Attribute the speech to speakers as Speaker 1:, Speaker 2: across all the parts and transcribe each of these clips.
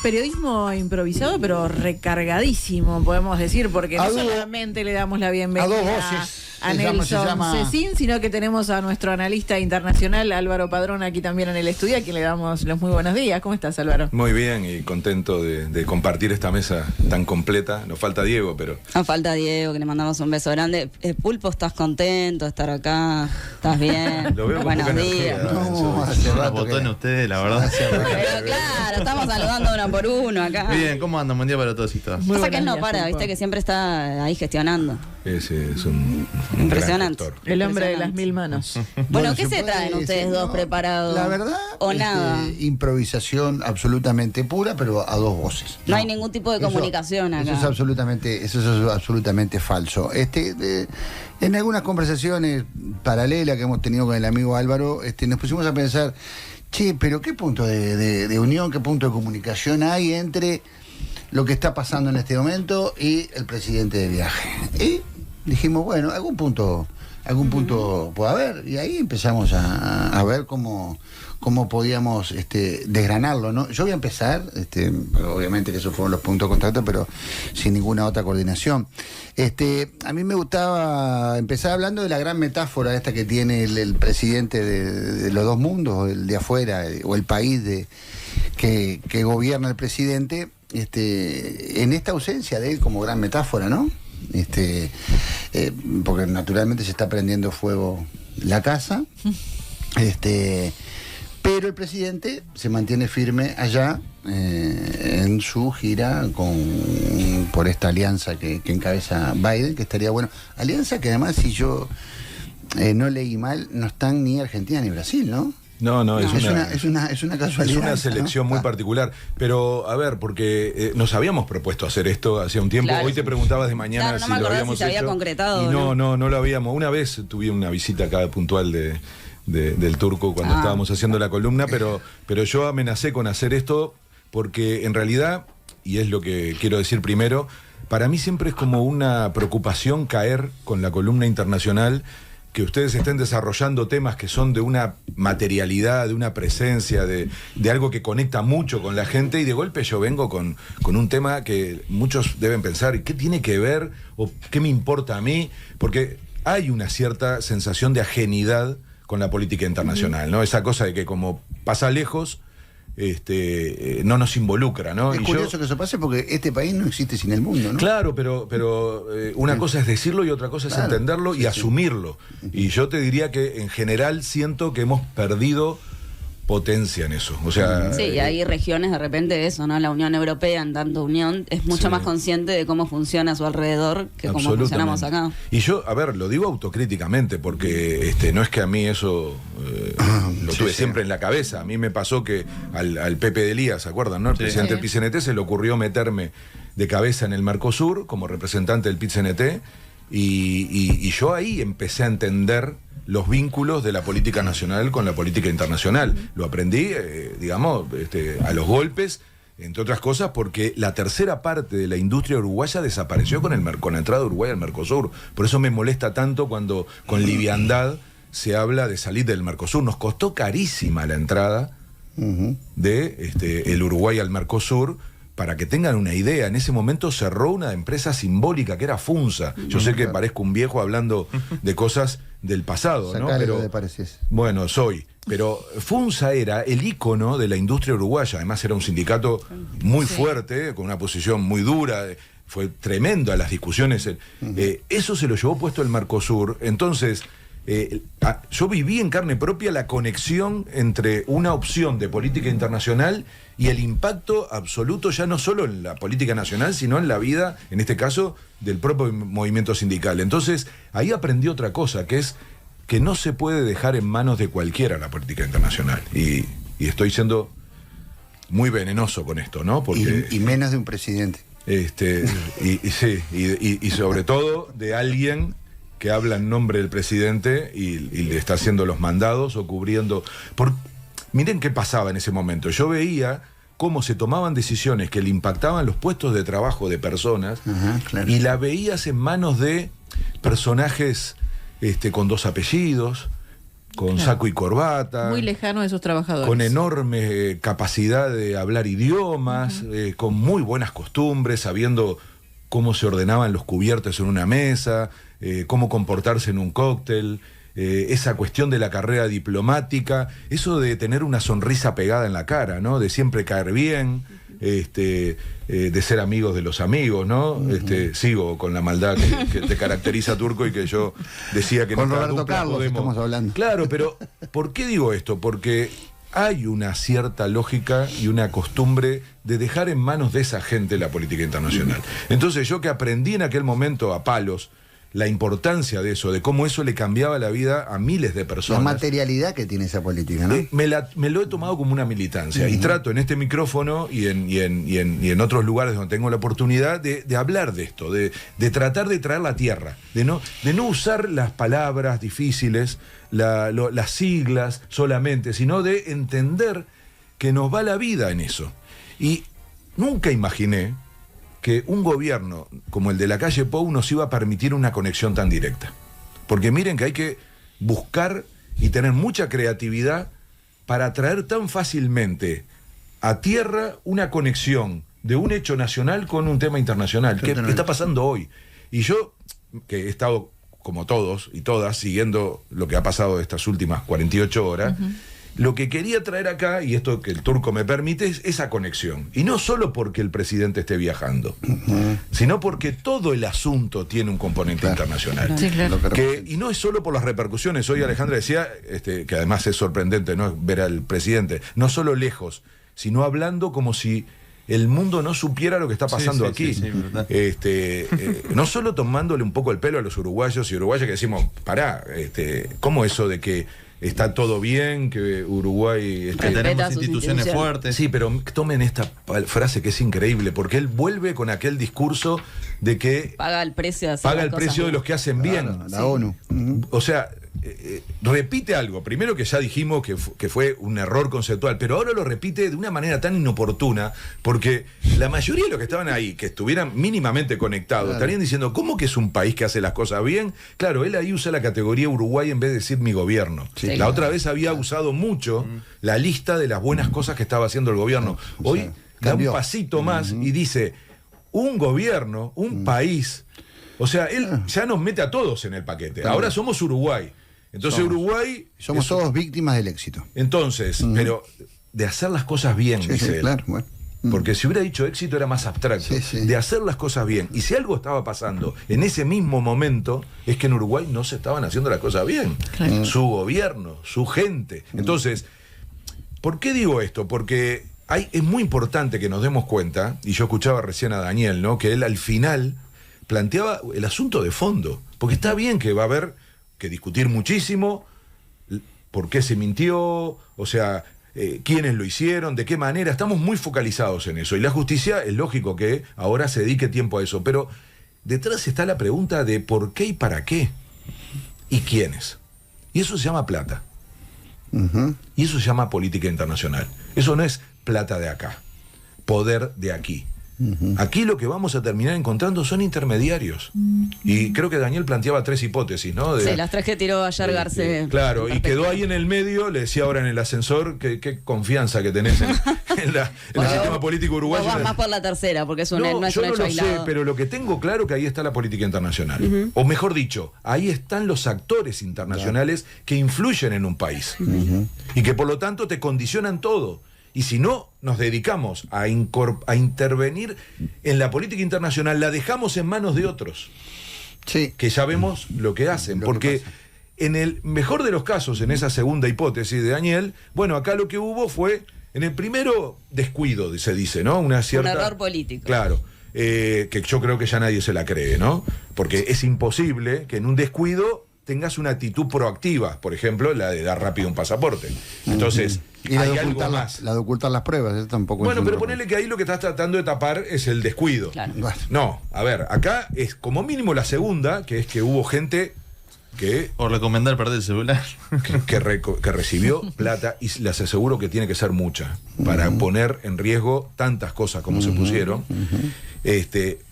Speaker 1: Periodismo improvisado, pero recargadísimo, podemos decir, porque no solamente le damos la bienvenida
Speaker 2: a dos voces.
Speaker 1: A Nelson Cecín, sino que tenemos a nuestro analista internacional Álvaro Padrón aquí también en el estudio, a quien le damos los muy buenos días. ¿Cómo estás, Álvaro?
Speaker 3: Muy bien y contento de compartir esta mesa tan completa. Nos falta Diego, pero...
Speaker 4: Nos falta Diego, que le mandamos un beso grande. Pulpo, ¿estás contento de estar acá? ¿Estás bien?
Speaker 3: Lo veo
Speaker 4: buenos días.
Speaker 2: Hace rato
Speaker 5: votó en ustedes, la verdad.
Speaker 4: Pero claro, estamos saludando uno por uno acá.
Speaker 5: Bien, ¿cómo andan? Buen día para todos y todas.
Speaker 4: Pasa que él no para, viste que siempre está ahí gestionando.
Speaker 3: Ese es un
Speaker 4: impresionante.
Speaker 3: gran
Speaker 1: el hombre de las mil manos.
Speaker 4: Bueno, ¿qué se traen ustedes dos preparados?
Speaker 2: La verdad,
Speaker 4: ¿O nada?
Speaker 2: Improvisación absolutamente pura, pero a dos voces.
Speaker 4: No hay ningún tipo de comunicación acá.
Speaker 2: Eso es absolutamente falso. En algunas conversaciones paralelas que hemos tenido con el amigo Álvaro, nos pusimos a pensar, che, pero ¿qué punto de unión, qué punto de comunicación hay entre lo que está pasando en este momento y el presidente de viaje? Y dijimos, bueno, algún punto puede haber, y ahí empezamos a ver cómo podíamos desgranarlo, ¿no? Yo voy a empezar, obviamente que esos fueron los puntos de contacto, pero sin ninguna otra coordinación. A mí me gustaba empezar hablando de la gran metáfora esta que tiene el presidente de los dos mundos, el de afuera o el país que gobierna el presidente, en esta ausencia de él como gran metáfora, ¿no? Porque naturalmente se está prendiendo fuego la casa, pero el presidente se mantiene firme allá en su gira por esta alianza que encabeza Biden, que estaría bueno. Alianza que además, si yo no leí mal, no están ni Argentina ni Brasil, ¿no?
Speaker 3: No, es una
Speaker 2: casualidad.
Speaker 3: Es una selección, ¿no? Muy particular. Pero, a ver, porque nos habíamos propuesto hacer esto hacía un tiempo.
Speaker 4: Claro.
Speaker 3: Hoy te preguntabas de mañana
Speaker 4: no
Speaker 3: si
Speaker 4: me
Speaker 3: lo habíamos
Speaker 4: si se había
Speaker 3: hecho.
Speaker 4: concretado.
Speaker 3: Y no lo habíamos. Una vez tuve una visita acá puntual del Turco cuando estábamos haciendo la columna, pero yo amenacé con hacer esto porque en realidad, y es lo que quiero decir primero, para mí siempre es como una preocupación caer con la columna internacional, que ustedes estén desarrollando temas que son de una materialidad, de una presencia, de algo que conecta mucho con la gente, y de golpe yo vengo con un tema que muchos deben pensar, ¿qué tiene que ver? ¿O qué me importa a mí? Porque hay una cierta sensación de ajenidad con la política internacional, ¿no? Esa cosa de que como pasa lejos, no nos involucra, ¿no?
Speaker 2: Es curioso que eso pase porque este país no existe sin el mundo, ¿no?
Speaker 3: Claro, pero una cosa es decirlo y otra cosa es entenderlo y asumirlo. Y yo te diría que en general siento que hemos perdido potencia en eso. O sea,
Speaker 4: sí, y hay regiones de repente de eso, ¿no? La Unión Europea, en tanto unión, es mucho más consciente de cómo funciona a su alrededor que cómo funcionamos acá.
Speaker 3: Y yo, a ver, lo digo autocríticamente, porque no es que a mí eso lo tuve siempre en la cabeza. A mí me pasó que al Pepe de Elías, ¿se acuerdan, no? El presidente del PIT-CNT se le ocurrió meterme de cabeza en el Mercosur como representante del PIT-CNT, y yo ahí empecé a entender los vínculos de la política nacional con la política internacional. Lo aprendí, a los golpes, entre otras cosas, porque la tercera parte de la industria uruguaya desapareció con la entrada de Uruguay al Mercosur. Por eso me molesta tanto cuando con liviandad se habla de salir del Mercosur. Nos costó carísima la entrada de el Uruguay al Mercosur. Para que tengan una idea, en ese momento cerró una empresa simbólica que era FUNSA. Yo sé que parezco un viejo hablando de cosas del pasado, ¿no?
Speaker 2: Pero
Speaker 3: bueno, pero FUNSA era el ícono de la industria uruguaya. Además era un sindicato muy fuerte, con una posición muy dura. Fue tremendo a las discusiones. Eso se lo llevó puesto el Mercosur. Entonces, yo viví en carne propia la conexión entre una opción de política internacional y el impacto absoluto, ya no solo en la política nacional, sino en la vida, en este caso, del propio movimiento sindical. Entonces, ahí aprendí otra cosa, que es que no se puede dejar en manos de cualquiera la política internacional. Y estoy siendo muy venenoso con esto, ¿no? Porque,
Speaker 2: y menos de un presidente.
Speaker 3: Y sobre todo de alguien que habla en nombre del presidente y le está haciendo los mandados o cubriendo... Miren qué pasaba en ese momento. Yo veía cómo se tomaban decisiones que le impactaban los puestos de trabajo de personas, y la veías en manos de personajes con dos apellidos, con saco y corbata.
Speaker 1: Muy lejano de esos trabajadores.
Speaker 3: Con enorme capacidad de hablar idiomas, con muy buenas costumbres, sabiendo cómo se ordenaban los cubiertos en una mesa, cómo comportarse en un cóctel, esa cuestión de la carrera diplomática, eso de tener una sonrisa pegada en la cara, ¿no? De siempre caer bien, de ser amigos de los amigos, ¿no? Sigo con la maldad que te caracteriza, Turco, y que yo decía que
Speaker 2: con
Speaker 3: no
Speaker 2: Roberto Carlos estamos hablando.
Speaker 3: Claro, pero ¿por qué digo esto? Porque hay una cierta lógica y una costumbre de dejar en manos de esa gente la política internacional. Entonces yo que aprendí en aquel momento a palos la importancia de eso, de cómo eso le cambiaba la vida a miles de personas.
Speaker 2: La materialidad que tiene esa política, ¿no?
Speaker 3: Me lo he tomado como una militancia y trato en este micrófono y en otros lugares donde tengo la oportunidad de hablar de esto, de tratar de traer la tierra, de no usar las palabras difíciles, las siglas solamente, sino de entender que nos va la vida en eso. Y nunca imaginé que un gobierno como el de la calle Pou nos iba a permitir una conexión tan directa. Porque miren que hay que buscar y tener mucha creatividad para traer tan fácilmente a tierra una conexión de un hecho nacional con un tema internacional, que está pasando hoy. Y yo, que he estado, como todos y todas, siguiendo lo que ha pasado estas últimas 48 horas, lo que quería traer acá, y esto que el Turco me permite, es esa conexión. Y no solo porque el presidente esté viajando, sino porque todo el asunto tiene un componente internacional.
Speaker 1: Sí, claro.
Speaker 3: Y no es solo por las repercusiones. Hoy Alejandra decía, que además es sorprendente, ¿no?, ver al presidente, no solo lejos, sino hablando como si el mundo no supiera lo que está pasando aquí. No solo tomándole un poco el pelo a los uruguayos y uruguayas que decimos, pará, ¿cómo eso de que está todo bien, que Uruguay...
Speaker 5: que tenemos instituciones fuertes?
Speaker 3: Sí, pero tomen esta frase que es increíble, porque él vuelve con aquel discurso de que...
Speaker 4: paga el precio
Speaker 3: de los que hacen bien.
Speaker 2: La ONU.
Speaker 3: O sea, repite algo, primero que ya dijimos que fue un error conceptual, pero ahora lo repite de una manera tan inoportuna, porque la mayoría de los que estaban ahí, que estuvieran mínimamente conectados, estarían diciendo, ¿cómo que es un país que hace las cosas bien? Claro, él ahí usa la categoría Uruguay en vez de decir mi gobierno. Sí, la otra vez había usado mucho la lista de las buenas cosas que estaba haciendo el gobierno. Hoy da un pasito más y dice, un gobierno, un país. O sea, él ya nos mete a todos en el paquete. Ahora somos Uruguay. Entonces Uruguay...
Speaker 2: Somos todos víctimas del éxito.
Speaker 3: Entonces, pero de hacer las cosas bien, dice él.
Speaker 2: Claro, bueno.
Speaker 3: Porque si hubiera dicho éxito era más abstracto. De hacer las cosas bien. Y si algo estaba pasando en ese mismo momento, es que en Uruguay no se estaban haciendo las cosas bien. Su gobierno, su gente. Entonces, ¿por qué digo esto? Porque es muy importante que nos demos cuenta, y yo escuchaba recién a Daniel, ¿no?, que él al final planteaba el asunto de fondo. Porque está bien que va a haber que discutir muchísimo por qué se mintió, o sea, quiénes lo hicieron, de qué manera. Estamos muy focalizados en eso. Y la justicia, es lógico que ahora se dedique tiempo a eso. Pero detrás está la pregunta de por qué y para qué. ¿Y quiénes? Y eso se llama plata. Y eso se llama política internacional. Eso no es plata de acá, poder de aquí. Aquí lo que vamos a terminar encontrando son intermediarios. Y creo que Daniel planteaba 3 hipótesis, ¿no?
Speaker 4: Sí, las 3 que tiró ayer Garcés.
Speaker 3: Claro, y quedó ahí en el medio, le decía ahora en el ascensor, qué confianza que tenés en el sistema político uruguayo.
Speaker 4: Vas más por la tercera, porque no es
Speaker 3: yo
Speaker 4: un
Speaker 3: no
Speaker 4: hecho
Speaker 3: lo
Speaker 4: aislado.
Speaker 3: sé, pero lo que tengo claro que ahí está la política internacional. O mejor dicho, ahí están los actores internacionales que influyen en un país. Y que por lo tanto te condicionan todo. Y si no nos dedicamos a intervenir en la política internacional, la dejamos en manos de otros. Que ya vemos lo que hacen. Porque en el mejor de los casos, en esa segunda hipótesis de Daniel, bueno, acá lo que hubo fue, en el primero, descuido, se dice, ¿no? Un
Speaker 4: error político.
Speaker 3: Claro. Que yo creo que ya nadie se la cree, ¿no? Porque es imposible que en un descuido tengas una actitud proactiva, por ejemplo, la de dar rápido un pasaporte. Entonces,
Speaker 2: y hay algo más. La de ocultar las pruebas, eso tampoco
Speaker 3: bueno, pero ponele que ahí lo que estás tratando de tapar es el descuido.
Speaker 4: Claro.
Speaker 3: No, a ver, acá es como mínimo la segunda, que es que hubo gente que...
Speaker 5: O recomendar perder el celular.
Speaker 3: Que recibió plata, y les aseguro que tiene que ser mucha, para poner en riesgo tantas cosas como se pusieron,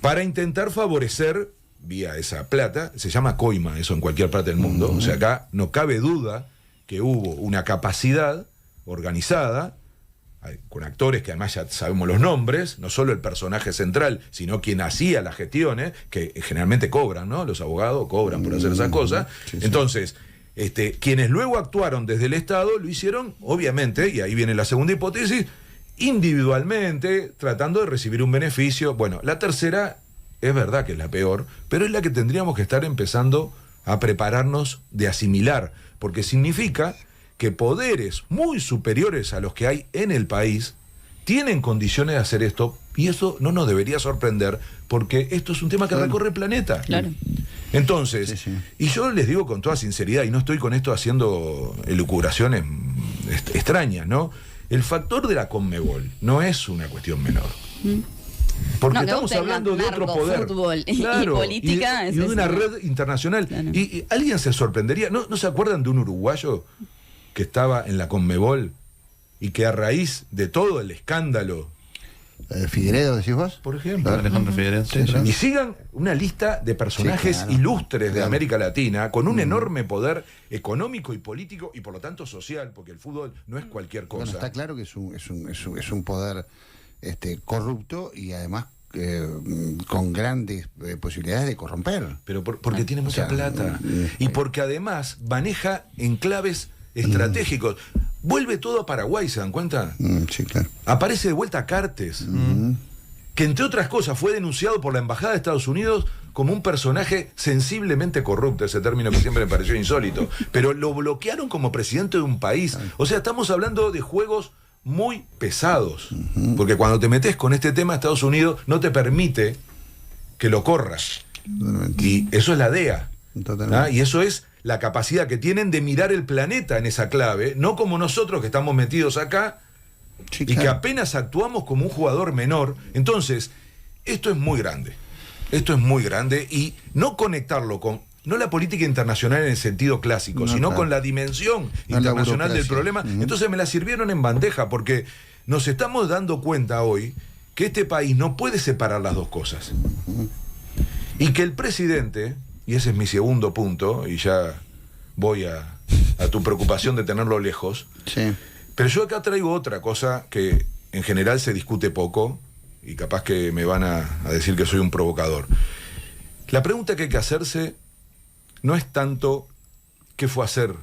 Speaker 3: para intentar favorecer vía esa plata. Se llama coima eso en cualquier parte del mundo. O sea, acá no cabe duda que hubo una capacidad organizada, con actores que además ya sabemos los nombres, no solo el personaje central, sino quien hacía las gestiones, que generalmente cobran, ¿no? Los abogados cobran por hacer esas cosas. Sí, entonces, quienes luego actuaron desde el Estado lo hicieron, obviamente, y ahí viene la segunda hipótesis, individualmente, tratando de recibir un beneficio. Bueno, la tercera es verdad que es la peor, pero es la que tendríamos que estar empezando a prepararnos de asimilar, porque significa que poderes muy superiores a los que hay en el país tienen condiciones de hacer esto, y eso no nos debería sorprender, porque esto es un tema que recorre el planeta.
Speaker 4: Claro.
Speaker 3: Entonces, y yo les digo con toda sinceridad, y no estoy con esto haciendo elucubraciones extrañas, ¿no? El factor de la Conmebol no es una cuestión menor. Porque estamos hablando de otro poder.
Speaker 4: Fútbol
Speaker 3: claro,
Speaker 4: y política.
Speaker 3: Y de una red internacional. Claro. Y alguien se sorprendería. ¿No se acuerdan de un uruguayo que estaba en la Conmebol y que a raíz de todo el escándalo...
Speaker 2: Figueiredo, decís vos,
Speaker 3: por ejemplo,
Speaker 5: Alejandro Figueiredo,
Speaker 3: y sigan una lista de personajes ilustres de América Latina con un enorme poder económico y político y por lo tanto social, porque el fútbol no es cualquier cosa.
Speaker 2: Bueno, está claro que es un poder corrupto y además con grandes posibilidades de corromper.
Speaker 3: Pero porque tiene mucha plata y porque además maneja enclaves estratégicos. Vuelve todo a Paraguay, ¿se dan cuenta?
Speaker 2: Sí, claro.
Speaker 3: Aparece de vuelta Cartes, que entre otras cosas fue denunciado por la Embajada de Estados Unidos como un personaje sensiblemente corrupto, ese término que siempre me pareció insólito, pero lo bloquearon como presidente de un país. O sea, estamos hablando de juegos muy pesados, porque cuando te metes con este tema, Estados Unidos no te permite que lo corras. Totalmente. Y eso es la DEA. Y eso es la capacidad que tienen de mirar el planeta en esa clave, no como nosotros que estamos metidos acá y que apenas actuamos como un jugador menor. Entonces, esto es muy grande. Esto es muy grande y no conectarlo con, no la política internacional en el sentido clásico, sino con la dimensión internacional del problema. Entonces me la sirvieron en bandeja porque nos estamos dando cuenta hoy que este país no puede separar las dos cosas. Y que el presidente... Y ese es mi segundo punto, y ya voy a tu preocupación de tenerlo lejos.
Speaker 2: Sí.
Speaker 3: Pero yo acá traigo otra cosa que en general se discute poco, y capaz que me van a decir que soy un provocador. La pregunta que hay que hacerse no es tanto qué fue a hacer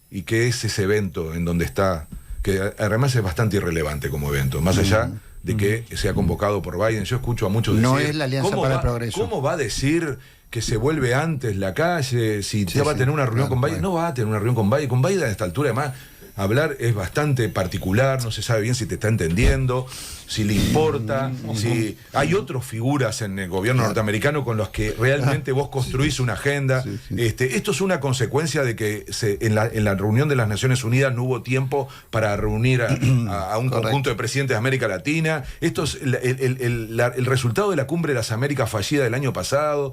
Speaker 3: y qué es ese evento en donde está, que además es bastante irrelevante como evento, más allá de que sea convocado por Biden. Yo escucho a muchos decir...
Speaker 2: No es la Alianza para el Progreso.
Speaker 3: ¿Cómo va a decir que se vuelve antes la calle? Si ya va a tener una reunión con Biden. No va a tener una reunión con Biden. Con Biden a esta altura, además, hablar es bastante particular, no se sabe bien si te está entendiendo, si le importa, si hay otras figuras en el gobierno norteamericano con los que realmente vos construís una agenda. Esto es una consecuencia de que en la reunión de las Naciones Unidas no hubo tiempo para reunir a un conjunto de presidentes de América Latina. Esto es el resultado de la Cumbre de las Américas fallida del año pasado.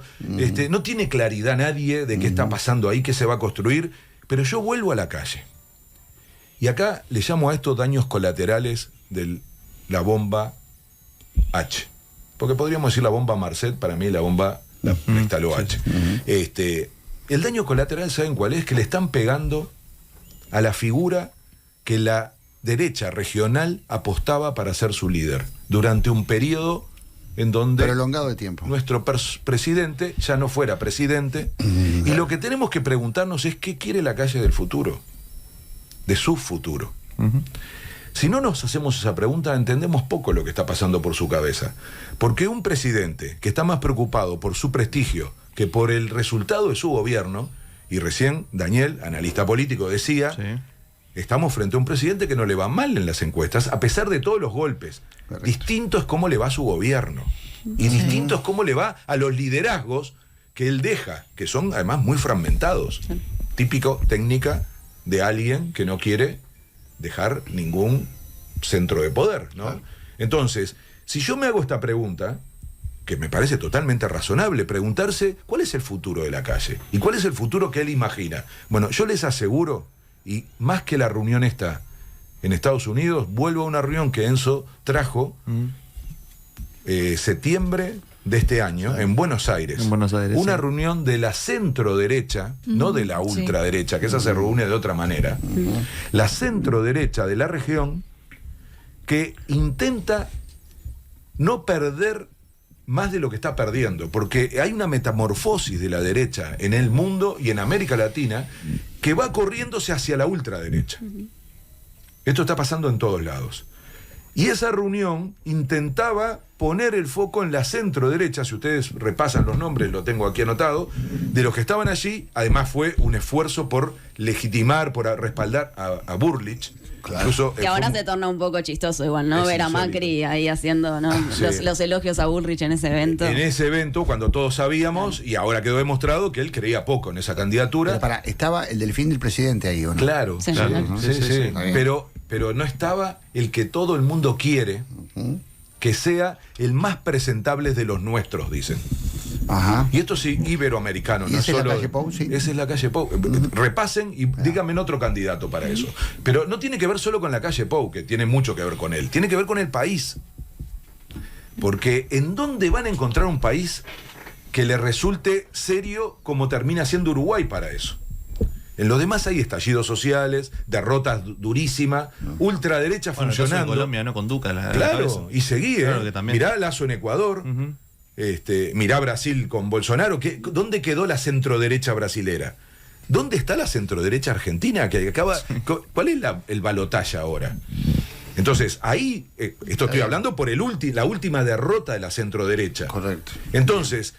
Speaker 3: No tiene claridad nadie de qué está pasando ahí, qué se va a construir, pero yo vuelvo a la calle. Y acá le llamo a estos daños colaterales de la bomba H. Porque podríamos decir la bomba Marcet, para mí la bomba la instaló H. El daño colateral, ¿saben cuál es? Que le están pegando a la figura que la derecha regional apostaba para ser su líder, durante un periodo en donde
Speaker 2: prolongado de tiempo
Speaker 3: nuestro presidente ya no fuera presidente. Y lo que tenemos que preguntarnos es qué quiere la calle del futuro, de su futuro. Si no nos hacemos esa pregunta, entendemos poco lo que está pasando por su cabeza. Porque un presidente que está más preocupado por su prestigio que por el resultado de su gobierno, y recién Daniel, analista político, decía, estamos frente a un presidente que no le va mal en las encuestas, a pesar de todos los golpes. Correcto. Distinto es cómo le va a su gobierno. Y distinto es cómo le va a los liderazgos que él deja, que son además muy fragmentados. Típico técnica de alguien que no quiere dejar ningún centro de poder, ¿no? Claro. Entonces, si yo me hago esta pregunta, que me parece totalmente razonable, preguntarse cuál es el futuro de la calle y cuál es el futuro que él imagina. Bueno, yo les aseguro, y más que la reunión esta en Estados Unidos, vuelvo a una reunión que Enzo trajo septiembre de este año en Buenos Aires.
Speaker 5: En Buenos Aires,
Speaker 3: una
Speaker 5: sí.
Speaker 3: reunión de la centro-derecha, no de la ultraderecha, que esa se reúne de otra manera. La centro-derecha de la región que intenta no perder más de lo que está perdiendo, porque hay una metamorfosis de la derecha en el mundo y en América Latina que va corriéndose hacia la ultraderecha. Esto está pasando en todos lados. Y esa reunión intentaba poner el foco en la centro-derecha, si ustedes repasan los nombres, lo tengo aquí anotado, de los que estaban allí. Además fue un esfuerzo por legitimar, por respaldar a Burlich.
Speaker 2: Claro.
Speaker 3: Incluso,
Speaker 4: Que ahora se torna un poco chistoso igual, ¿no?
Speaker 3: Es
Speaker 4: Ver a
Speaker 3: insólito.
Speaker 4: Macri ahí haciendo, ¿no?
Speaker 3: Sí.
Speaker 4: los elogios a Bullrich en ese evento.
Speaker 3: En ese evento, cuando todos sabíamos, y ahora quedó demostrado que él creía poco en esa candidatura.
Speaker 2: Pero estaba el delfín del presidente ahí, ¿o no?
Speaker 3: Claro,
Speaker 4: Sí,
Speaker 3: sí,
Speaker 4: claro.
Speaker 3: sí,
Speaker 2: Sí,
Speaker 3: sí.
Speaker 2: está bien.
Speaker 3: Pero no estaba el que todo el mundo quiere que sea el más presentable de los nuestros, dicen.
Speaker 2: Ajá.
Speaker 3: Y esto sí, iberoamericano,
Speaker 2: ¿Y
Speaker 3: no
Speaker 2: esa es la
Speaker 3: solo.
Speaker 2: calle Pou? Sí.
Speaker 3: Esa es la calle Pou. Repasen y díganme otro candidato para eso. Pero no tiene que ver solo con la calle Pou, que tiene mucho que ver con él. Tiene que ver con el país. Porque ¿en dónde van a encontrar un país que le resulte serio como termina siendo Uruguay para eso? En los demás hay estallidos sociales, derrotas durísimas, ultraderecha
Speaker 5: Bueno, el caso de
Speaker 3: funcionando.
Speaker 5: Colombia, ¿no? Con Duca, la
Speaker 3: Claro,
Speaker 5: cabeza.
Speaker 3: y seguí,
Speaker 5: Claro que también.
Speaker 3: mirá Lazo en Ecuador,
Speaker 5: Ujú.
Speaker 3: mirá Brasil con Bolsonaro. ¿Dónde quedó la centroderecha brasilera? ¿Dónde está la centroderecha argentina? Que acaba, ¿cuál es el balotaje ahora? Entonces, ahí, esto estoy hablando por la última derrota de la centroderecha.
Speaker 2: Correcto.
Speaker 3: Entonces,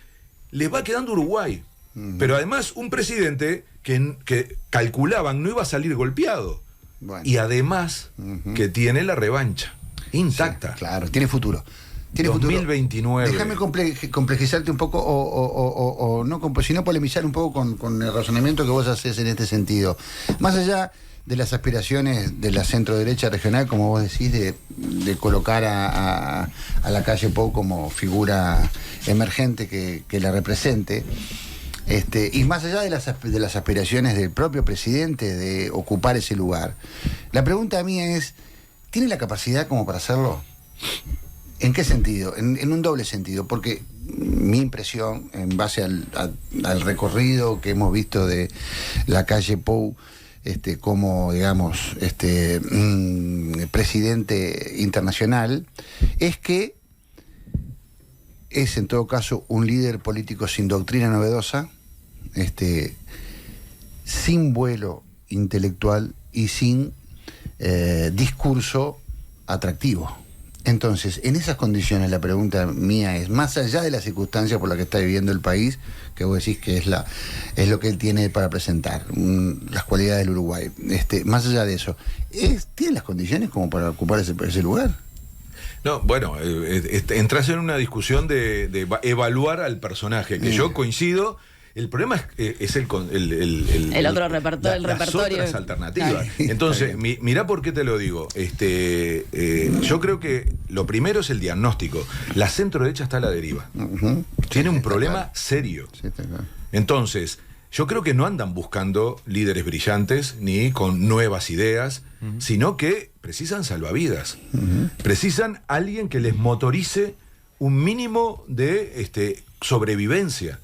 Speaker 3: les va quedando Uruguay. Pero además, un presidente que calculaban no iba a salir golpeado.
Speaker 2: Bueno.
Speaker 3: Y además, que tiene la revancha intacta.
Speaker 2: Sí, claro, tiene futuro. Tiene
Speaker 3: 2029.
Speaker 2: Déjame complejizarte un poco, o no, sino polemizar un poco con el razonamiento que vos haces en este sentido. Más allá de las aspiraciones de la centro-derecha regional, como vos decís, de colocar a la calle Pou como figura emergente que la represente, y más allá de las aspiraciones del propio presidente de ocupar ese lugar, la pregunta mía es, ¿tiene la capacidad como para hacerlo? ¿En qué sentido? En un doble sentido, porque mi impresión, en base al recorrido que hemos visto de la calle Pou, como, digamos, presidente internacional, es que es en todo caso un líder político sin doctrina novedosa, sin vuelo intelectual y sin discurso atractivo. Entonces, en esas condiciones la pregunta mía es, más allá de las circunstancias por las que está viviendo el país, que vos decís que es lo que él tiene para presentar, las cualidades del Uruguay, más allá de eso, ¿tiene las condiciones como para ocupar ese lugar?
Speaker 3: No, bueno, entras en una discusión de evaluar al personaje, que yo coincido. El problema es el
Speaker 4: otro repertorio.
Speaker 3: Las otras alternativas. Entonces, mirá por qué te lo digo. Yo creo que lo primero es el diagnóstico. La centro-derecha está a la deriva. Tiene un problema serio.
Speaker 2: Sí, está claro.
Speaker 3: Entonces, yo creo que no andan buscando líderes brillantes ni con nuevas ideas, sino que precisan salvavidas. Precisan alguien que les motorice un mínimo de sobrevivencia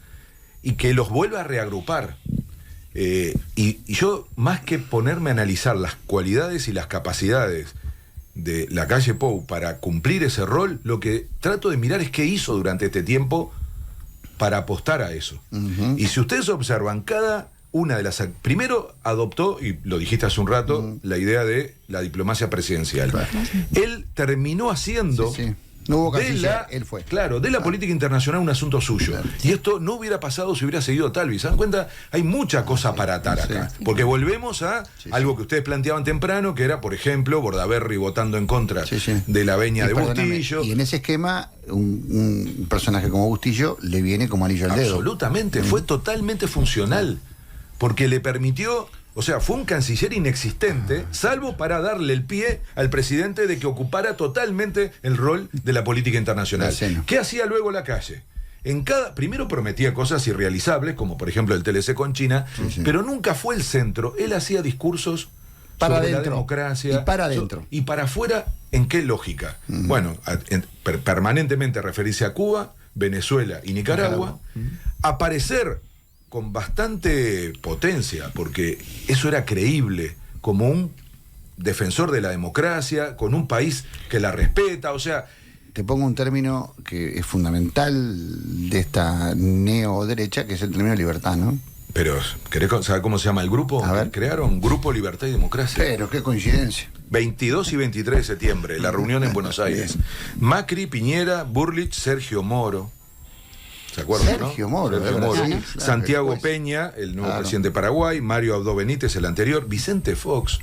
Speaker 3: y que los vuelva a reagrupar. Y yo, más que ponerme a analizar las cualidades y las capacidades de la calle Pou para cumplir ese rol, lo que trato de mirar es qué hizo durante este tiempo para apostar a eso. Y si ustedes observan, cada una de las... Primero adoptó, y lo dijiste hace un rato, la idea de la diplomacia presidencial.
Speaker 2: Claro.
Speaker 3: Él terminó haciendo...
Speaker 2: Sí, sí. No hubo canciller, él fue.
Speaker 3: Claro, de la política internacional un asunto suyo.
Speaker 2: Claro.
Speaker 3: Y esto no hubiera pasado si hubiera seguido Talvi. ¿Se dan cuenta? Hay mucha cosa para atar acá. Porque volvemos a algo que ustedes planteaban temprano, que era, por ejemplo, Bordaberry votando en contra de la veña de Bustillo.
Speaker 2: Y en ese esquema, un personaje como Bustillo le viene como anillo al dedo.
Speaker 3: Absolutamente, fue totalmente funcional. Porque le permitió... O sea, fue un canciller inexistente, salvo para darle el pie al presidente de que ocupara totalmente el rol de la política internacional. ¿Qué hacía luego la calle? Primero prometía cosas irrealizables, como por ejemplo el TLC con China, pero nunca fue el centro. Él hacía discursos
Speaker 2: para
Speaker 3: sobre
Speaker 2: adentro,
Speaker 3: la democracia.
Speaker 2: Y para adentro.
Speaker 3: Y para afuera, ¿en qué lógica? Bueno, permanentemente referirse a Cuba, Venezuela y Nicaragua, aparecer con bastante potencia, porque eso era creíble, como un defensor de la democracia, con un país que la respeta, o sea...
Speaker 2: Te pongo un término que es fundamental de esta neoderecha, que es el término libertad, ¿no?
Speaker 3: Pero, ¿querés saber cómo se llama el grupo?
Speaker 2: A ver.
Speaker 3: Crearon Grupo Libertad y Democracia.
Speaker 2: Pero qué coincidencia.
Speaker 3: 22 y 23 de septiembre, la reunión en Buenos Aires. Macri, Piñera, Burlich, Sergio Moro. ¿Se acuerdan,
Speaker 2: Sergio
Speaker 3: no?
Speaker 2: Moro,
Speaker 3: Sergio
Speaker 2: de
Speaker 3: Moro.
Speaker 2: Brasil, claro,
Speaker 3: Santiago
Speaker 2: después.
Speaker 3: Peña, el nuevo presidente de Paraguay, Mario Abdo Benítez, el anterior, Vicente Fox,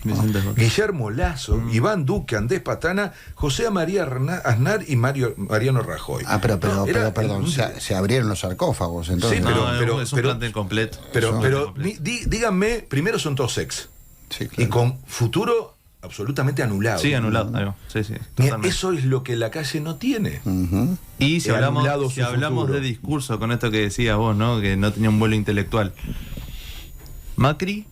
Speaker 3: Guillermo Lasso, Iván Duque, Andrés Patana, José María Aznar y Mariano Rajoy.
Speaker 2: Pero
Speaker 3: Era
Speaker 2: perdón, se abrieron los sarcófagos, entonces.
Speaker 3: Sí,
Speaker 5: No, es un plantel completo.
Speaker 3: Pero díganme, primero son todos ex.
Speaker 2: Sí, claro.
Speaker 3: Y con futuro absolutamente anulado.
Speaker 5: Sí, anulado. Ahí va. Sí,
Speaker 3: Mira,
Speaker 5: totalmente.
Speaker 3: eso es lo que la calle no tiene.
Speaker 2: Ujú.
Speaker 5: Y si
Speaker 3: anulado
Speaker 5: hablamos,
Speaker 3: su futuro.
Speaker 5: de discurso, con esto que decías vos, ¿no? Que no tenía un vuelo intelectual. Macri,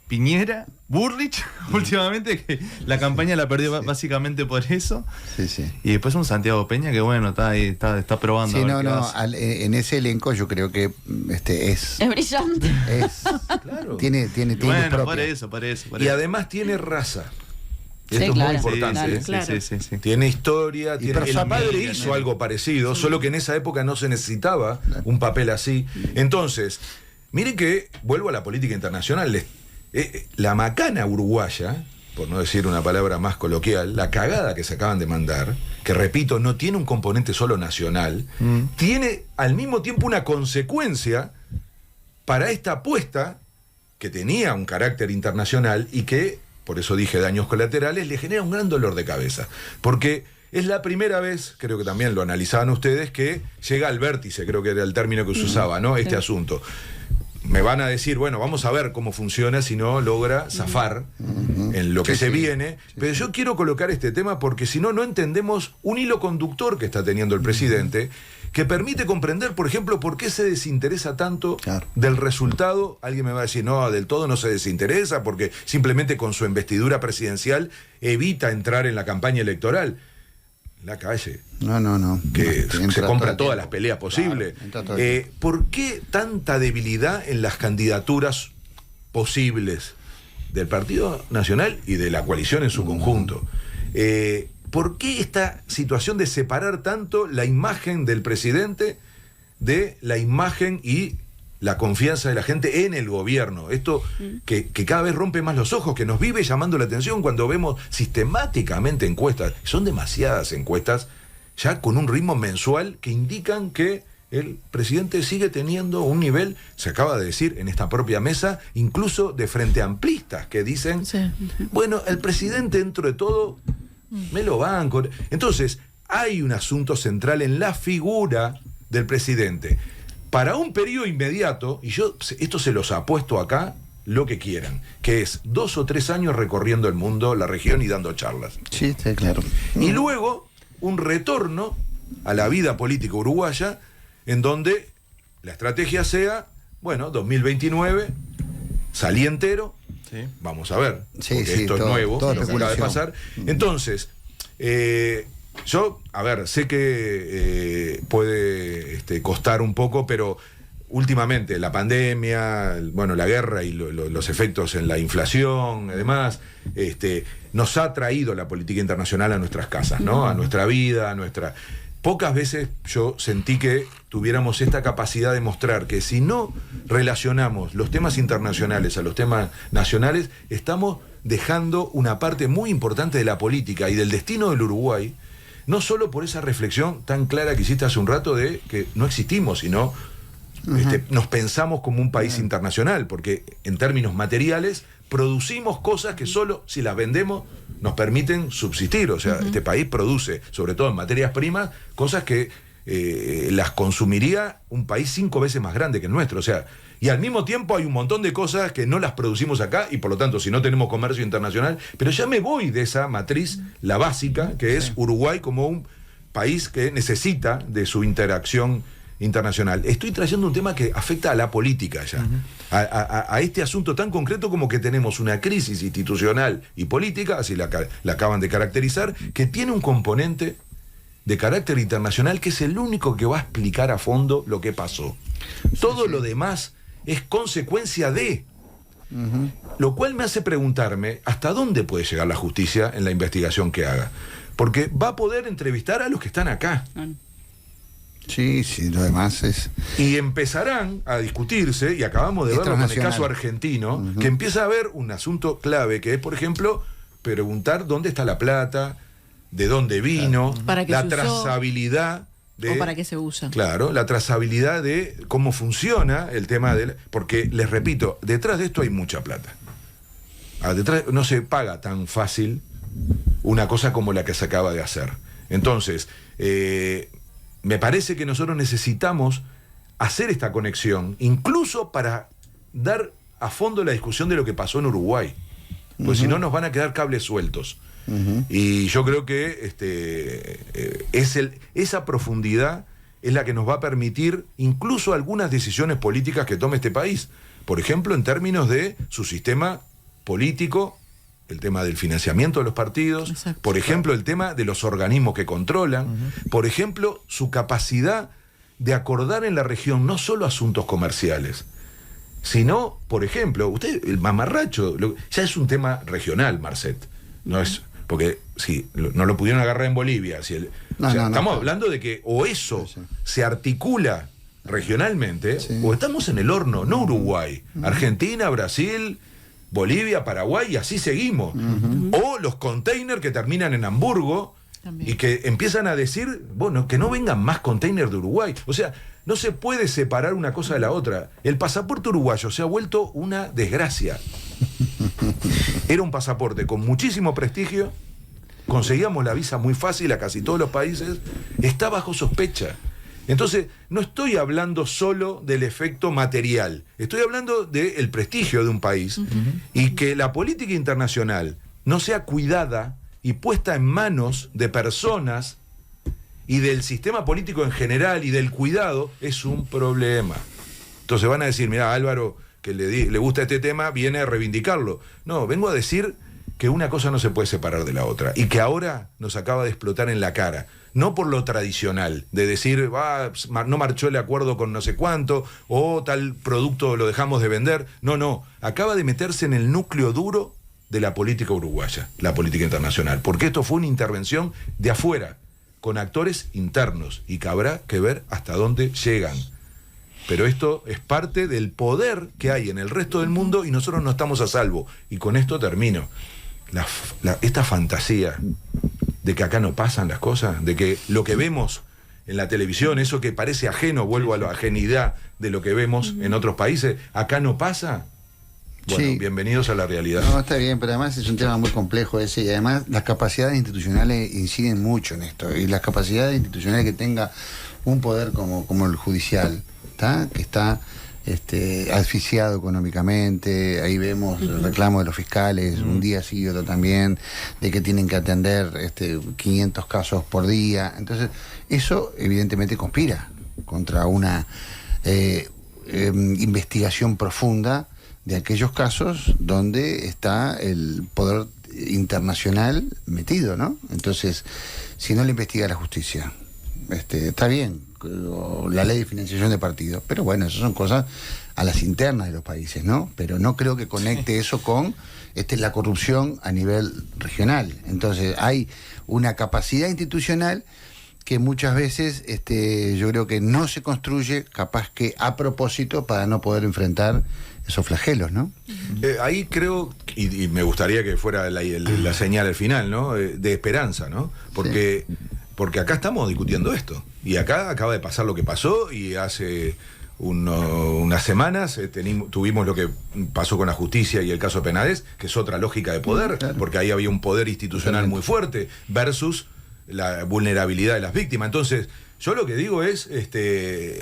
Speaker 5: Piñera, Burlich, últimamente, que la campaña la perdió básicamente por eso.
Speaker 2: Sí.
Speaker 5: Y después un Santiago Peña que bueno, está ahí, está probando.
Speaker 2: Sí,
Speaker 5: a ver qué hace.
Speaker 2: en ese elenco yo creo que es
Speaker 4: Es brillante.
Speaker 3: Claro.
Speaker 2: tiene
Speaker 5: Bueno,
Speaker 2: propia.
Speaker 5: por eso.
Speaker 3: Y además tiene raza.
Speaker 4: Sí,
Speaker 3: Esto
Speaker 4: claro.
Speaker 3: es muy importante.
Speaker 4: Claro,
Speaker 3: ¿eh?
Speaker 5: Sí.
Speaker 3: Tiene historia,
Speaker 2: pero
Speaker 3: el
Speaker 2: Zapata
Speaker 3: padre
Speaker 2: tiene-
Speaker 3: hizo algo parecido, solo que en esa época no se necesitaba un papel así. Entonces, miren que, vuelvo a la política internacional, la macana uruguaya, por no decir una palabra más coloquial, la cagada que se acaban de mandar, que repito, no tiene un componente solo nacional, tiene al mismo tiempo una consecuencia para esta apuesta que tenía un carácter internacional y que, por eso dije daños colaterales, le genera un gran dolor de cabeza. Porque es la primera vez, creo que también lo analizaban ustedes, que llega al vértice, creo que era el término que se usaba, ¿no? Este asunto. Me van a decir, bueno, vamos a ver cómo funciona si no logra zafar en lo que
Speaker 2: Sí,
Speaker 3: se
Speaker 2: sí.
Speaker 3: viene. Pero yo quiero colocar este tema porque si no, no entendemos un hilo conductor que está teniendo el presidente que permite comprender, por ejemplo, por qué se desinteresa tanto
Speaker 2: Claro.
Speaker 3: del resultado. Alguien me va a decir, no, del todo no se desinteresa porque simplemente con su investidura presidencial evita entrar en la campaña electoral. La calle,
Speaker 2: No.
Speaker 3: que
Speaker 2: Entra
Speaker 3: se
Speaker 2: todo
Speaker 3: compra
Speaker 2: el
Speaker 3: todas
Speaker 2: tiempo.
Speaker 3: las peleas posibles.
Speaker 2: Claro, entra todo el tiempo.
Speaker 3: ¿Por qué tanta debilidad en las candidaturas posibles del Partido Nacional y de la coalición en su conjunto? ¿Por qué esta situación de separar tanto la imagen del presidente de la imagen y la confianza de la gente en el gobierno? Esto que cada vez rompe más los ojos, que nos vive llamando la atención cuando vemos sistemáticamente encuestas. Son demasiadas encuestas, ya con un ritmo mensual, que indican que el presidente sigue teniendo un nivel, se acaba de decir en esta propia mesa, incluso de frente amplistas, que dicen,
Speaker 1: Sí.
Speaker 3: bueno, el presidente dentro de todo me lo banco. Entonces, hay un asunto central en la figura del presidente. Para un periodo inmediato, y yo esto se los apuesto acá, lo que quieran, que es 2 o 3 años recorriendo el mundo, la región y dando charlas.
Speaker 2: Sí, está claro.
Speaker 3: Y luego un retorno a la vida política uruguaya, en donde la estrategia sea, bueno, 2029, salí entero,
Speaker 5: Sí.
Speaker 3: vamos a ver,
Speaker 2: Sí,
Speaker 3: porque
Speaker 2: sí,
Speaker 3: esto es
Speaker 2: todo-
Speaker 3: nuevo,
Speaker 2: todo
Speaker 3: lo que acaba de
Speaker 2: especulación.
Speaker 3: pasar. Entonces, yo, a ver, sé que puede costar un poco, pero últimamente la pandemia, bueno, la guerra y los efectos en la inflación, además, nos ha traído la política internacional a nuestras casas, ¿no? A nuestra vida, a nuestra... Pocas veces yo sentí que tuviéramos esta capacidad de mostrar que si no relacionamos los temas internacionales a los temas nacionales, estamos dejando una parte muy importante de la política y del destino del Uruguay, no solo por esa reflexión tan clara que hiciste hace un rato de que no existimos, sino nos pensamos como un país internacional, porque en términos materiales producimos cosas que solo si las vendemos nos permiten subsistir. O sea, este país produce, sobre todo en materias primas, cosas que las consumiría un país 5 veces más grande que el nuestro. O sea, y al mismo tiempo hay un montón de cosas que no las producimos acá y por lo tanto si no tenemos comercio internacional, pero ya me voy de esa matriz, la básica, que es Uruguay como un país que necesita de su interacción internacional. Estoy trayendo un tema que afecta a la política ya, a este asunto tan concreto como que tenemos una crisis institucional y política, así la acaban de caracterizar, que tiene un componente de carácter internacional que es el único que va a explicar a fondo lo que pasó. Todo lo demás es consecuencia de. Lo cual me hace preguntarme hasta dónde puede llegar la justicia en la investigación que haga. Porque va a poder entrevistar a los que están acá.
Speaker 2: Sí, lo demás es...
Speaker 3: Y empezarán a discutirse, y acabamos de verlo con el caso argentino, que empieza a haber un asunto clave, que es, por ejemplo, preguntar dónde está la plata, de dónde vino, la trazabilidad de...
Speaker 1: ¿O para qué se usa?
Speaker 3: Claro, la trazabilidad de cómo funciona el tema del... Porque, les repito, detrás de esto hay mucha plata. Detrás no se paga tan fácil una cosa como la que se acaba de hacer. Entonces, me parece que nosotros necesitamos hacer esta conexión, incluso para dar a fondo la discusión de lo que pasó en Uruguay. Pues si no, nos van a quedar cables sueltos. Y yo creo que esa profundidad es la que nos va a permitir incluso algunas decisiones políticas que tome este país. Por ejemplo, en términos de su sistema político, el tema del financiamiento de los partidos, por ejemplo, el tema de los organismos que controlan, por ejemplo, su capacidad de acordar en la región no solo asuntos comerciales, sino, por ejemplo, el mamarracho, ya es un tema regional, Marcet, no es... Porque si no lo pudieron agarrar en Bolivia, estamos hablando de que o eso se articula regionalmente, o estamos en el horno, no Uruguay, Argentina, Brasil, Bolivia, Paraguay, y así seguimos. O los containers que terminan en Hamburgo y que empiezan a decir, bueno, que no vengan más containers de Uruguay. O sea, no se puede separar una cosa de la otra. El pasaporte uruguayo se ha vuelto una desgracia. Era un pasaporte con muchísimo prestigio, conseguíamos la visa muy fácil a casi todos los países, está bajo sospecha. Entonces, no estoy hablando solo del efecto material, estoy hablando del prestigio de un país, y que la política internacional no sea cuidada y puesta en manos de personas y del sistema político en general y del cuidado, es un problema. Entonces van a decir, mira, Álvaro, que le gusta este tema, viene a reivindicarlo. No, vengo a decir que una cosa no se puede separar de la otra, y que ahora nos acaba de explotar en la cara. No por lo tradicional, de decir, no marchó el acuerdo con no sé cuánto, o tal producto lo dejamos de vender. No, acaba de meterse en el núcleo duro de la política uruguaya, la política internacional, porque esto fue una intervención de afuera, con actores internos, y que habrá que ver hasta dónde llegan. Pero esto es parte del poder que hay en el resto del mundo y nosotros no estamos a salvo. Y con esto termino. Esta fantasía de que acá no pasan las cosas, de que lo que vemos en la televisión, eso que parece ajeno, vuelvo a la ajenidad de lo que vemos en otros países, acá no pasa. Bueno, bienvenidos a la realidad.
Speaker 2: No, está bien, pero además es un tema muy complejo ese, y además las capacidades institucionales inciden mucho en esto, y las capacidades institucionales que tenga un poder como el judicial, que está asfixiado económicamente. Ahí vemos el reclamo de los fiscales, un día sí y otro también, de que tienen que atender 500 casos por día. Entonces, eso evidentemente conspira contra una investigación profunda de aquellos casos donde está el poder internacional metido, ¿no? Entonces, si no le investiga la justicia, está bien, la ley de financiación de partidos, pero bueno, eso son cosas a las internas de los países, ¿no? Pero no creo que conecte eso con la corrupción a nivel regional. Entonces hay una capacidad institucional que muchas veces yo creo que no se construye, capaz que a propósito, para no poder enfrentar esos flagelos, ¿no?
Speaker 3: Ahí creo, y me gustaría que fuera la señal al final, ¿no? De esperanza, ¿no? Porque acá estamos discutiendo esto. Y acá acaba de pasar lo que pasó, y hace unas semanas tuvimos lo que pasó con la justicia y el caso Penades, que es otra lógica de poder, porque ahí había un poder institucional muy fuerte versus la vulnerabilidad de las víctimas. Entonces, yo lo que digo es,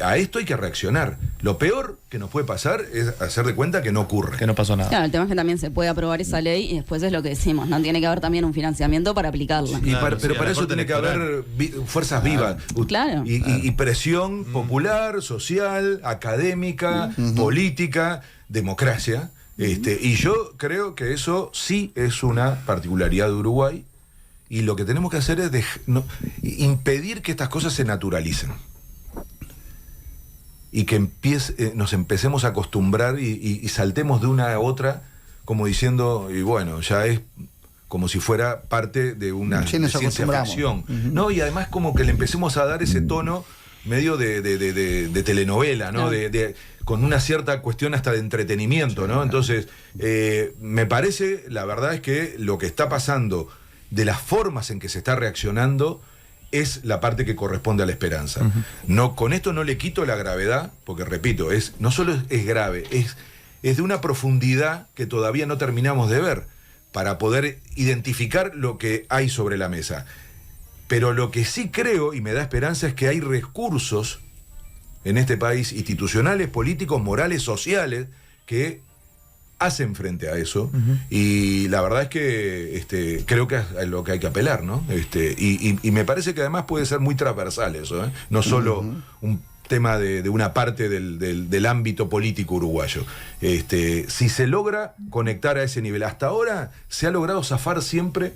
Speaker 3: a esto hay que reaccionar. Lo peor que nos puede pasar es hacer de cuenta que no ocurre.
Speaker 5: Que no pasó nada.
Speaker 4: Claro, el tema es que también se puede aprobar esa ley y después es lo que decimos, ¿no? Tiene que haber también un financiamiento para aplicarla.
Speaker 3: Pero para eso tiene que haber fuerzas vivas.
Speaker 4: Claro.
Speaker 3: Y presión popular, social, académica, política, democracia. Y yo creo que eso sí es una particularidad de Uruguay, y lo que tenemos que hacer es impedir que estas cosas se naturalicen. Y que nos empecemos a acostumbrar y saltemos de una a otra como diciendo, y bueno, ya es como si fuera parte de una ciencia ficción. ¿No? Y además como que le empecemos a dar ese tono medio de telenovela, ¿no? Con una cierta cuestión hasta de entretenimiento, ¿no? Entonces, me parece, la verdad es que lo que está pasando, de las formas en que se está reaccionando, es la parte que corresponde a la esperanza. No, con esto no le quito la gravedad, porque repito, no solo es grave, es de una profundidad que todavía no terminamos de ver, para poder identificar lo que hay sobre la mesa. Pero lo que sí creo, y me da esperanza, es que hay recursos en este país, institucionales, políticos, morales, sociales, que hacen frente a eso. Y la verdad es que creo que es lo que hay que apelar, ¿no? Y me parece que además puede ser muy transversal eso, ¿eh? No solo un tema de una parte del ámbito político uruguayo. Si se logra conectar a ese nivel, hasta ahora se ha logrado zafar siempre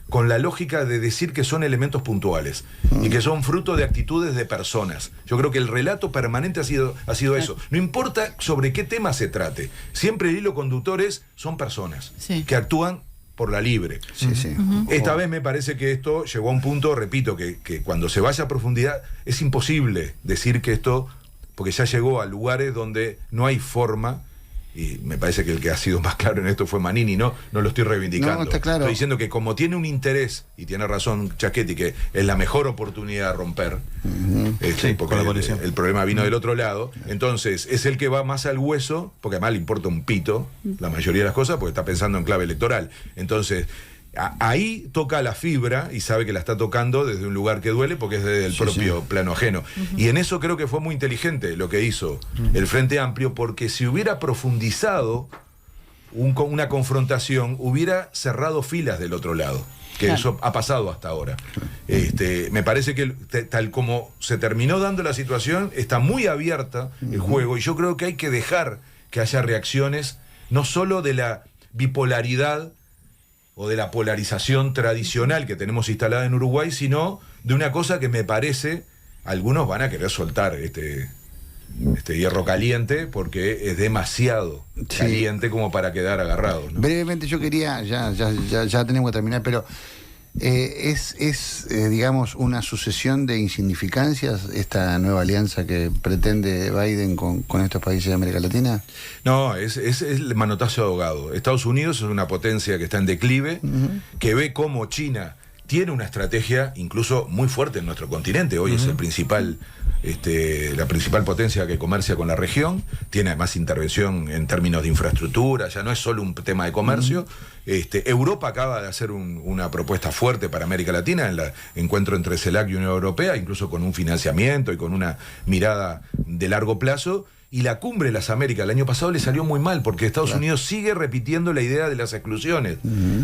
Speaker 3: con la lógica de decir que son elementos puntuales y que son fruto de actitudes de personas. Yo creo que el relato permanente ha sido eso. No importa sobre qué tema se trate, siempre el hilo conductor son personas que actúan por la libre. Esta vez me parece que esto llegó a un punto, repito, que cuando se vaya a profundidad es imposible decir que esto, porque ya llegó a lugares donde no hay forma, y me parece que el que ha sido más claro en esto fue Manini, no lo estoy reivindicando.
Speaker 2: No, está claro.
Speaker 3: Estoy diciendo que como tiene un interés, y tiene razón Chaschetti, que es la mejor oportunidad de romper, porque el problema vino del otro lado, entonces es el que va más al hueso, porque además le importa un pito la mayoría de las cosas, porque está pensando en clave electoral. Entonces, ahí toca la fibra y sabe que la está tocando desde un lugar que duele porque es desde el propio plano ajeno. Y en eso creo que fue muy inteligente lo que hizo el Frente Amplio, porque si hubiera profundizado una confrontación, hubiera cerrado filas del otro lado, que eso ha pasado hasta ahora. Me parece que tal como se terminó dando la situación, está muy abierta el juego, y yo creo que hay que dejar que haya reacciones, no solo de la bipolaridad o de la polarización tradicional que tenemos instalada en Uruguay, sino de una cosa que me parece, algunos van a querer soltar este hierro caliente, porque es demasiado caliente como para quedar agarrados, ¿no?
Speaker 2: Brevemente yo quería, ya tenemos que terminar, pero digamos, una sucesión de insignificancias esta nueva alianza que pretende Biden con estos países de América Latina.
Speaker 3: No, es el manotazo de ahogado. Estados Unidos es una potencia que está en declive, que ve cómo China tiene una estrategia incluso muy fuerte en nuestro continente. Hoy es la principal potencia que comercia con la región. Tiene además intervención en términos de infraestructura, ya no es solo un tema de comercio. Europa acaba de hacer una propuesta fuerte para América Latina en el encuentro entre CELAC y Unión Europea, incluso con un financiamiento y con una mirada de largo plazo. Y la cumbre de las Américas el año pasado le salió muy mal, porque Estados Unidos sigue repitiendo la idea de las exclusiones.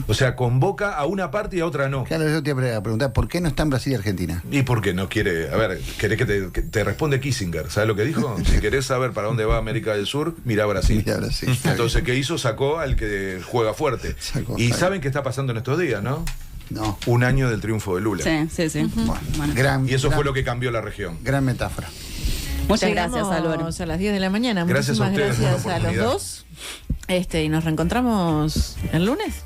Speaker 3: O sea, convoca a una parte y a otra no.
Speaker 2: Claro, yo te iba a preguntar, ¿por qué no están Brasil y Argentina?
Speaker 3: Y porque no quiere... A ver, querés que te responde Kissinger. ¿Sabes lo que dijo? Si querés saber para dónde va América del Sur, mira Brasil. Entonces, ¿qué hizo? Sacó al que juega fuerte. Saben qué está pasando en estos días, ¿no?
Speaker 2: No.
Speaker 3: Un año del triunfo de Lula.
Speaker 4: Sí.
Speaker 3: Y eso fue lo que cambió la región.
Speaker 2: Gran metáfora.
Speaker 4: Muchas gracias, Álvaro.
Speaker 1: A las 10 de la mañana.
Speaker 3: Gracias
Speaker 1: Muchísimas
Speaker 3: a ustedes
Speaker 1: gracias a los dos. Y nos reencontramos el lunes.